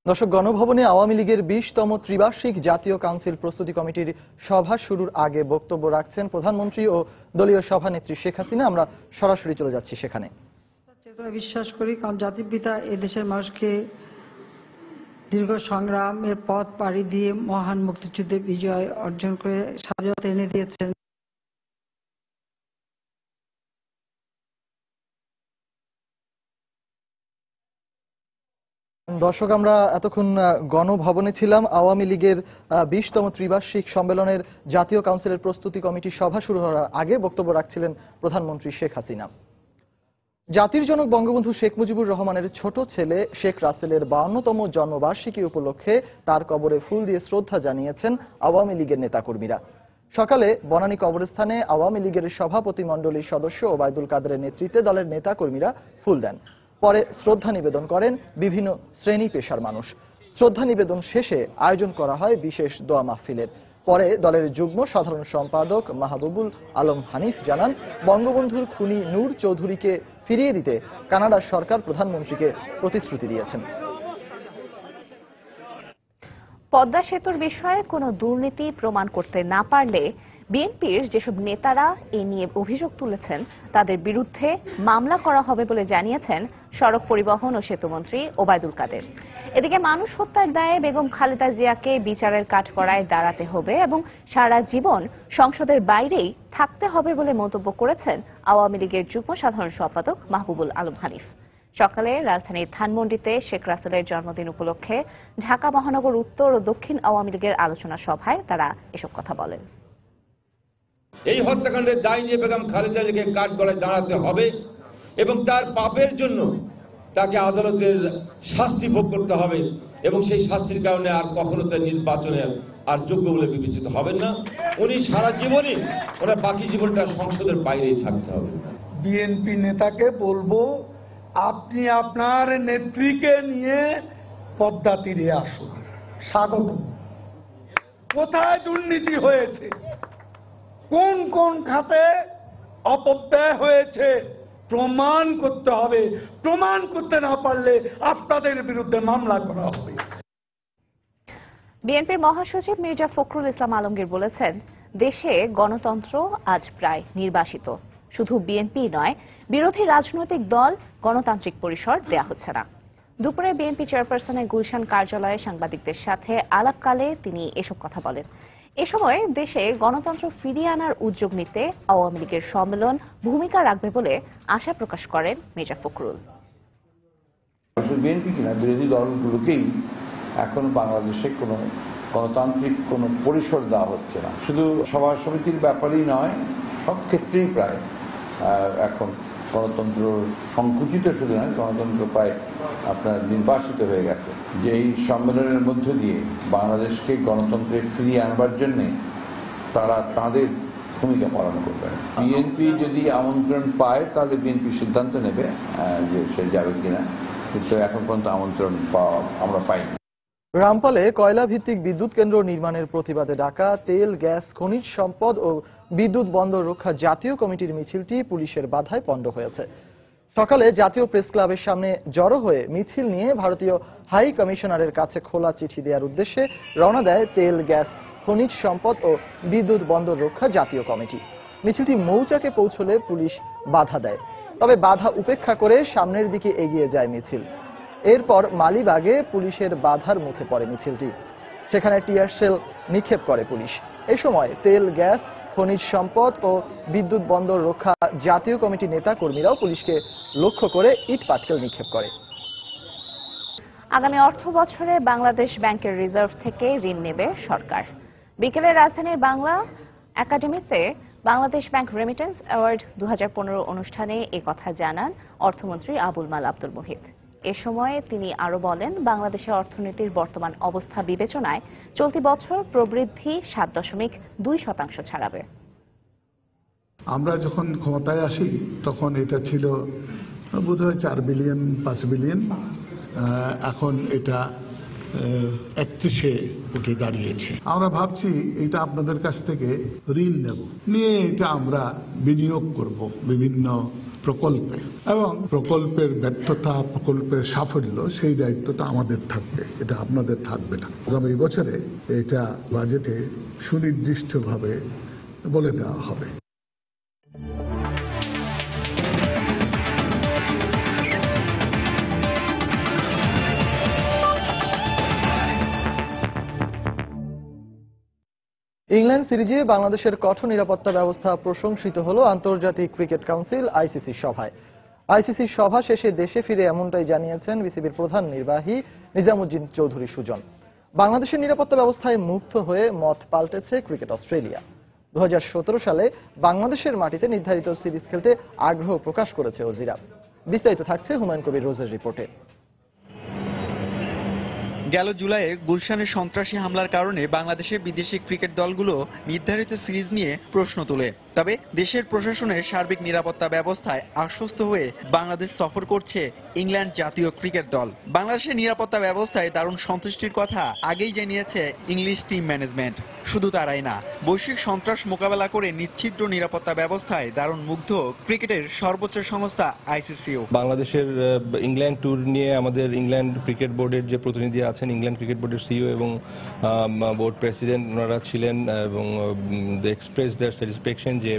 দর্শক, গণভবনে আওয়ামী লীগের 20তম ত্রিবার্ষিক জাতীয় কাউন্সিল প্রস্তুতি কমিটির সভা শুরুর আগে বক্তব্য রাখছেন প্রধানমন্ত্রী ও দলীয় সভানেত্রী শেখ হাসিনা। আমরা সরাসরি চলে যাচ্ছি সেখানে। চেতনা বিশ্বাস করি, কারণ জাতির পিতা এদেশের মানুষকে দীর্ঘ সংগ্রামের পথ পাড়ি দিয়ে মহান মুক্তিযুদ্ধে বিজয় অর্জন করে স্বাধীনতা এনে দিয়েছেন। দর্শক, আমরা এতক্ষণ গণভবনে ছিলাম। আওয়ামী লীগের 20তম ত্রিবার্ষিক সম্মেলনের জাতীয় কাউন্সিলের প্রস্তুতি কমিটির সভা শুরু হওয়ার আগে বক্তব্য রাখছিলেন প্রধানমন্ত্রী শেখ হাসিনা। জাতির জনক বঙ্গবন্ধু শেখ মুজিবুর রহমানের ছোট ছেলে শেখ রাসেলের 52তম জন্মবার্ষিকী উপলক্ষে তার কবরে ফুল দিয়ে শ্রদ্ধা জানিয়েছেন আওয়ামী লীগের নেতাকর্মীরা। সকালে বনানী কবরস্থানে আওয়ামী লীগের সভাপতি মণ্ডলীর সদস্য ওবায়দুল কাদেরের নেতৃত্বে দলের নেতাকর্মীরা ফুল দেন। পরে শ্রদ্ধা নিবেদন করেন বিভিন্ন শ্রেণী পেশার মানুষ। শ্রদ্ধা নিবেদন শেষে আয়োজন করা হয় বিশেষ দোয়া মাহফিলের। পরে দলের যুগ্ম সাধারণ সম্পাদক মাহবুবুল আলম হানিফ জানান, বঙ্গবন্ধুর খুনি নূর চৌধুরীকে ফিরিয়ে দিতে কানাডার সরকার প্রধানমন্ত্রীকে প্রতিশ্রুতি দিয়েছেন। পদ্মা সেতুর বিষয়ে কোনো দুর্নীতি প্রমাণ করতে না পারলে বিএনপির যেসব নেতারা এ নিয়ে অভিযোগ তুলেছেন তাদের বিরুদ্ধে মামলা করা হবে বলে জানিয়েছেন সড়ক পরিবহন ও সেতুমন্ত্রী ওবায়দুল কাদের। এদিকে মানুষ হত্যার দায়ে বেগম খালেদা জিয়াকে বিচারের কাঠগড়ায় দাঁড়াতে হবে এবং সারা জীবন সংসদের বাইরেই থাকতে হবে বলে মন্তব্য করেছেন আওয়ামী লীগের যুগ্ম সাধারণ সম্পাদক মাহবুবুল আলম হানিফ। সকালে রাজধানীর ধানমন্ডিতে শেখ রাসেলের জন্মদিন উপলক্ষে ঢাকা মহানগর উত্তর ও দক্ষিণ আওয়ামী লীগের আলোচনা সভায় তারা এসব কথা বলেন। এই হত্যাকাণ্ডের দায় নিয়ে বেগম খালেদা জিয়াকে কাঠগড়ায় দাঁড়াতে হবে এবং তার পাপের জন্য তাকে আদালতের শাস্তি ভোগ করতে হবে এবং সেই শাস্তির কারণে আর কখনো তার নির্বাচনে আর যোগ্য বলে বিবেচিত হবেন না। উনি সারা জীবনই ওনার বাকি জীবনটা সংসদের বাইরেই থাকতে হবে। বিএনপি নেতাকে বলবো, আপনি আপনার নেত্রীকে নিয়ে পদ্মা তীরে আসুন, স্বাগত। কোথায় দুর্নীতি হয়েছে, কোন কোন খাতে অপব্যয় হয়েছে প্রমাণ করতে হবে। প্রমাণ করতে না পারলে আপনাদের বিরুদ্ধে মামলা করা হবে। বিএনপির মহাসচিব মির্জা ফখরুল ইসলাম আলমগীর বলেছেন, দেশে গণতন্ত্র আজ প্রায় নির্বাসিত। শুধু বিএনপি নয়, বিরোধী রাজনৈতিক দল গণতান্ত্রিক পরিসর দেয়া হচ্ছে না। দুপুরে বিএনপি চেয়ারপারসনের গুলশান কার্যালয়ে সাংবাদিকদের সাথে আলাপকালে তিনি এসব কথা বলেন। এ সময় দেশে গণতন্ত্র ফিরিয়ে আনার উদ্যোগ নিতে আওয়ামী লীগের সম্মেলন ভূমিকা রাখবে বলে আশা প্রকাশ করেন মির্জা ফখরুল। বিএনপি কিনা বিরোধী দলগুলোকেই এখন বাংলাদেশে কোনো গণতান্ত্রিক কোনো পরিসর দেওয়া হচ্ছে না। শুধু সভা সমিতির ব্যাপারেই নয়, সব ক্ষেত্রেই প্রায় এখন গণতন্ত্র সংকুচিত, শুধু নয়, গণতন্ত্র প্রায় আপনার নির্বাসিত হয়ে গেছে। যে এই সম্মেলনের মধ্য দিয়ে বাংলাদেশকে গণতন্ত্রে ফিরিয়ে আনবার জন্যে তারা তাদের ভূমিকা পালন করবে। বিএনপি যদি আমন্ত্রণ পায় তাহলে বিএনপি সিদ্ধান্ত নেবে যে সে যাবে কিনা, কিন্তু এখন পর্যন্ত আমন্ত্রণ আমরা পাইনি। রামপালে কয়লা ভিত্তিক বিদ্যুৎ কেন্দ্র নির্মাণের প্রতিবাদে ডাকা তেল, গ্যাস, খনিজ সম্পদ ও বিদ্যুৎ বন্দর রক্ষা জাতীয় কমিটির মিছিলটি পুলিশের বাধায় পণ্ড হয়েছে। সকালে জাতীয় প্রেস ক্লাবের সামনে জড়ো হয়ে মিছিল নিয়ে ভারতীয় হাই কমিশনারের কাছে খোলা চিঠি দেওয়ার উদ্দেশ্যে রওনা দেয় তেল, গ্যাস, খনিজ সম্পদ ও বিদ্যুৎ বন্দর রক্ষা জাতীয় কমিটি। মিছিলটি মৌচাকে পৌঁছলে পুলিশ বাধা দেয়, তবে বাধা উপেক্ষা করে সামনের দিকে এগিয়ে যায় মিছিল। এরপর মালিবাগে পুলিশের বাধার মুখে পড়ে মিছিলটি। সেখানে টিয়ার শেল নিক্ষেপ করে পুলিশ। এ সময় তেল, গ্যাস, খনিজ সম্পদ ও বিদ্যুৎ বন্দর রক্ষা জাতীয় কমিটির নেতা কর্মীরাও পুলিশকে লক্ষ্য করে ইট পাটকেল নিক্ষেপ করে। আগামী অর্থ বছরে বাংলাদেশ ব্যাংকের রিজার্ভ থেকে ঋণ নেবে সরকার। বিকেলে রাজধানীর বাংলা একাডেমিতে বাংলাদেশ ব্যাংক রেমিটেন্স অ্যাওয়ার্ড 2015 অনুষ্ঠানে একথা জানান অর্থমন্ত্রী আবুল মাল আব্দুল মুহিত। এ সময় তিনি আরো বলেন, বাংলাদেশের অর্থনীতির বর্তমান অবস্থা বিবেচনায় চলতি বছর প্রবৃদ্ধি 7.2% ছাড়াবে। আমরা যখন ক্ষমতায় আসি তখন এটা ছিল বোধহয় 4 বিলিয়ন 5 বিলিয়ন, এখন এটা 31-এ উঠে দাঁড়িয়েছে। আমরা ভাবছি এটা আপনাদের কাছ থেকে ঋণ নেব, নিয়ে এটা আমরা বিনিয়োগ করব বিভিন্ন প্রকল্পে, এবং প্রকল্পের ব্যর্থতা, প্রকল্পের সাফল্য, সেই দায়িত্বটা আমাদের থাকবে, এটা আপনাদের থাকবে না। আগামী বছরে এটা বাজেটে সুনির্দিষ্টভাবে বলে দেওয়া হবে। ইংল্যান্ড সিরিজে বাংলাদেশের কঠোর নিরাপত্তা ব্যবস্থা প্রশংসিত হল আন্তর্জাতিক ক্রিকেট কাউন্সিল আইসিসি সভায়। আইসিসি সভা শেষে দেশে ফিরে এমনটাই জানিয়েছেন বিসিবির প্রধান নির্বাহী নিজামুদ্দিন চৌধুরী সুজন। বাংলাদেশের নিরাপত্তা ব্যবস্থায় মুগ্ধ হয়ে মত পাল্টেছে ক্রিকেট অস্ট্রেলিয়া। 2017 সালে বাংলাদেশের মাটিতে নির্ধারিত সিরিজ খেলতে আগ্রহ প্রকাশ করেছে অজিরা। বিস্তারিত থাকছে হুমায়ুন কবির রোজের রিপোর্টে। গেল জুলাইয়ে গুলশানের সন্ত্রাসী হামলার কারণে বাংলাদেশের বিদেশি ক্রিকেট দলগুলো নির্ধারিত সিরিজ নিয়ে প্রশ্ন তোলে। তবে দেশের প্রশাসনের সার্বিক নিরাপত্তা ব্যবস্থায় আশ্বস্ত হয়ে বাংলাদেশ সফর করছে ইংল্যান্ড জাতীয় ক্রিকেট দল। বাংলাদেশের নিরাপত্তা ব্যবস্থায় দারুণ সন্তুষ্টির কথা আগেই জানিয়েছে ইংলিশ টিম ম্যানেজমেন্ট। শুধু তারাই না, বৈশ্বিক সন্ত্রাস মোকাবেলা করে নিশ্ছিদ্র নিরাপত্তা ব্যবস্থায় দারুণ মুগ্ধ ক্রিকেটের সর্বোচ্চ সংস্থা আইসিসিও। বাংলাদেশের ইংল্যান্ড ট্যুর নিয়ে আমাদের ইংল্যান্ড ক্রিকেট বোর্ডের যে প্রতিনিধি আছেন, ইংল্যান্ড ক্রিকেট বোর্ডের সিইও এবং বোর্ড প্রেসিডেন্ট ওনারা ছিলেন এবং দে এক্সপ্রেস দেয়ার স্যাটিসফ্যাকশন যে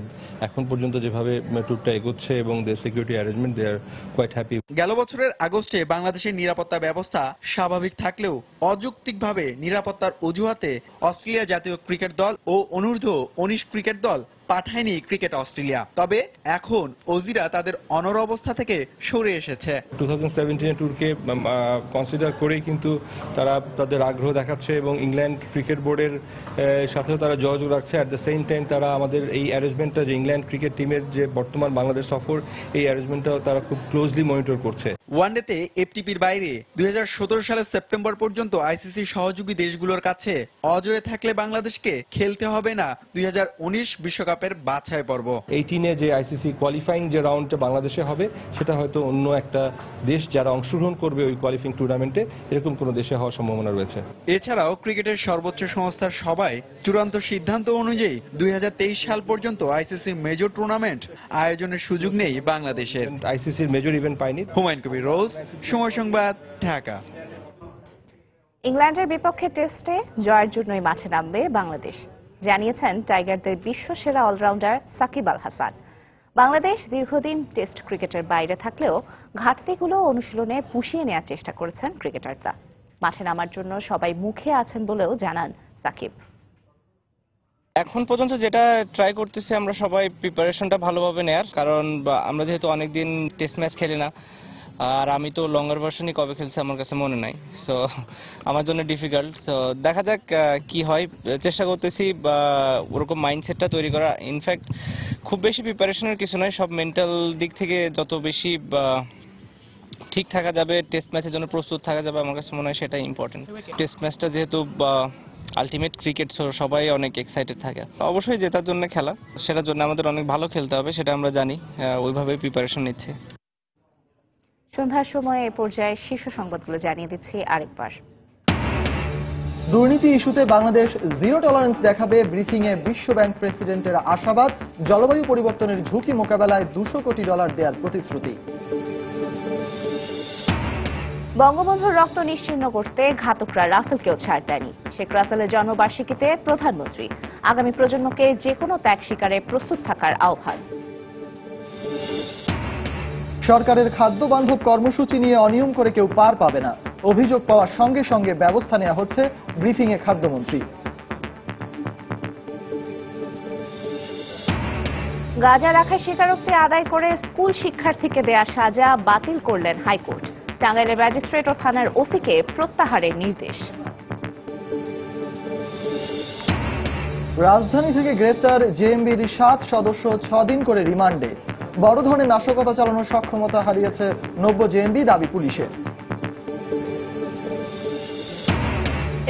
এখন পর্যন্ত যেভাবে ট্যুরটা এগোচ্ছে এবং they security arrangement they are quite happy. গেল বছরের আগস্টে বাংলাদেশের নিরাপত্তা ব্যবস্থা স্বাভাবিক থাকলেও অযৌক্তিকভাবে নিরাপত্তার অজুহাতে অস্ট্রেলিয়া জাতীয় ক্রিকেট দল ও অনূর্ধ্ব 19 ক্রিকেট দল পাঠায়নি ক্রিকেট অস্ট্রেলিয়া। তবে এখন অজিরা তাদের অনড় অবস্থা থেকে সরে এসেছে। 2017 ট্যুরকে কনসিডার করেই কিন্তু তারা তাদের আগ্রহ দেখাচ্ছে এবং ইংল্যান্ড ক্রিকেট বোর্ডের সাথেও তারা যোগাযোগ রাখছে। অ্যাট দ্য সেম টাইম তারা আমাদের এই অ্যারেঞ্জমেন্টটা যে ইংল্যান্ড ক্রিকেট টিমের যে বর্তমান বাংলাদেশ সফর, এই অ্যারেঞ্জমেন্টটাও তারা খুব ক্লোজলি মনিটর করছে। ওয়ানডেতে এফটিপির বাইরে 2017 সালের সেপ্টেম্বর পর্যন্ত আইসিসি সহযোগী দেশগুলোর কাছে অজয়ে থাকলে বাংলাদেশকে খেলতে হবে না 2019 বিশ্বকাপের বাছাই পর্ব। 18-এ যে আইসিসি কোয়ালিফাইং যে রাউন্ডটা বাংলাদেশে হবে, সেটা হয়তো অন্য একটা দেশ যারা অংশগ্রহণ করবে ওই কোয়ালিফাইং টুর্নামেন্টে, এরকম কোনো দেশে হওয়ার সম্ভাবনা রয়েছে। এছাড়াও ক্রিকেটের সর্বোচ্চ সংস্থার সভায় চূড়ান্ত সিদ্ধান্ত অনুযায়ী 2023 সাল পর্যন্ত আইসিসির মেজর টুর্নামেন্ট আয়োজনের সুযোগ নেই বাংলাদেশের। আইসিসির মেজর ইভেন্ট পায়নি। হুমায়ুন কবির রোজ, সময় সংবাদ, ঢাকা। ইংল্যান্ডের বিপক্ষে টেস্টে জয়ের জন্যই মাঠে নামবে বাংলাদেশ, জানিয়েছেন টাইগারদের বিশ্বসেরা অলরাউন্ডার সাকিব আল হাসান। বাংলাদেশ দীর্ঘদিন টেস্ট ক্রিকেটের বাইরে থাকলেও ঘাটতিগুলো অনুশীলনে পুষিয়ে নেওয়ার চেষ্টা করেছেন ক্রিকেটাররা। মাঠে নামার জন্য সবাই মুখে আছেন বলেও জানান সাকিব। এখন পর্যন্ত যেটা ট্রাই করতেছি আমরা সবাই প্রিপারেশনটা ভালোভাবে নেয়ার, কারণ আমরা যেহেতু অনেকদিন টেস্ট ম্যাচ খেলি না, আর আমি তো লঙ্গার ভার্সনই কবে খেলছি আমার কাছে মনে নাই, সো আমার জন্য ডিফিকাল্ট। সো দেখা যাক কি হয়, চেষ্টা করতেছি ওরকম মাইন্ডসেটটা তৈরি করা। ইনফ্যাক্ট খুব বেশি প্রিপারেশনের কিছু নয়, সব মেন্টাল দিক থেকে যত বেশি ঠিক থাকা যাবে, টেস্ট ম্যাচের জন্য প্রস্তুত থাকা যাবে, আমার কাছে মনে হয় সেটাই ইম্পর্টেন্ট। টেস্ট ম্যাচটা যেহেতু আলটিমেট ক্রিকেট, সবাই অনেক এক্সাইটেড থাকে। অবশ্যই জেতার জন্য খেলা, সেটার জন্য আমাদের অনেক ভালো খেলতে হবে, সেটা আমরা জানি, ওইভাবেই প্রিপারেশন নিচ্ছি। সন্ধ্যার সময় এ পর্যায়ে শীর্ষ সংবাদগুলো জানিয়ে দিচ্ছি আরেকবার। দুর্নীতি ইস্যুতে বাংলাদেশ জিরো টলারেন্স দেখাবে, ব্রিফিংয়ে বিশ্বব্যাংক প্রেসিডেন্টের আশাবাদ। জলবায়ু পরিবর্তনের ঝুঁকি মোকাবেলায় $200 কোটি দেওয়ার প্রতিশ্রুতি। বঙ্গবন্ধুর রক্ত নিশ্চিহ্ন করতে ঘাতকরা রাসেলকেও ছাড় দেয়নি। শেখ রাসেলের জন্মবার্ষিকীতে প্রধানমন্ত্রী আগামী প্রজন্মকে যে কোনো ত্যাগ স্বীকারে প্রস্তুত থাকার আহ্বান। সরকারের খাদ্য বান্ধব কর্মসূচি নিয়ে অনিয়ম করে কেউ পার পাবে না, অভিযোগ পাওয়ার সঙ্গে সঙ্গে ব্যবস্থা নেওয়া হচ্ছে, ব্রিফিংয়ে খাদ্যমন্ত্রী। গাঁজা রাখার স্বীকারোক্তি আদায় করে স্কুল শিক্ষার্থীকে দেয়া সাজা বাতিল করলেন হাইকোর্ট। টাঙ্গাইলের ম্যাজিস্ট্রেট ও থানার ওসিকে প্রত্যাহারের নির্দেশ। রাজধানী থেকে গ্রেপ্তার জেএমবির 7 সদস্য 6 দিন করে রিমান্ডে। বড় ধরনের নাশকতা চালানোর সক্ষমতা হারিয়েছে নব্য জেএমবি, দাবি পুলিশের।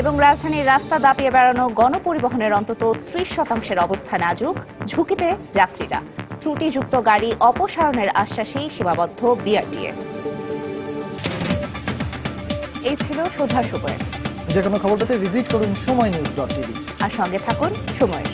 এবং রাজধানীর রাস্তা দাপিয়ে বেড়ানো গণপরিবহনের অন্তত 30% অবস্থা নাজুক, ঝুঁকিতে যাত্রীরা। ত্রুটিযুক্ত গাড়ি অপসারণের আশ্বাসেই সীমাবদ্ধ বিআরটিএ। এই ছিল সন্ধ্যার সময়। যে কোনো খবর পেতে ভিজিট করুন সময়নিউজ.টিভি আর সঙ্গে থাকুন সময়ের।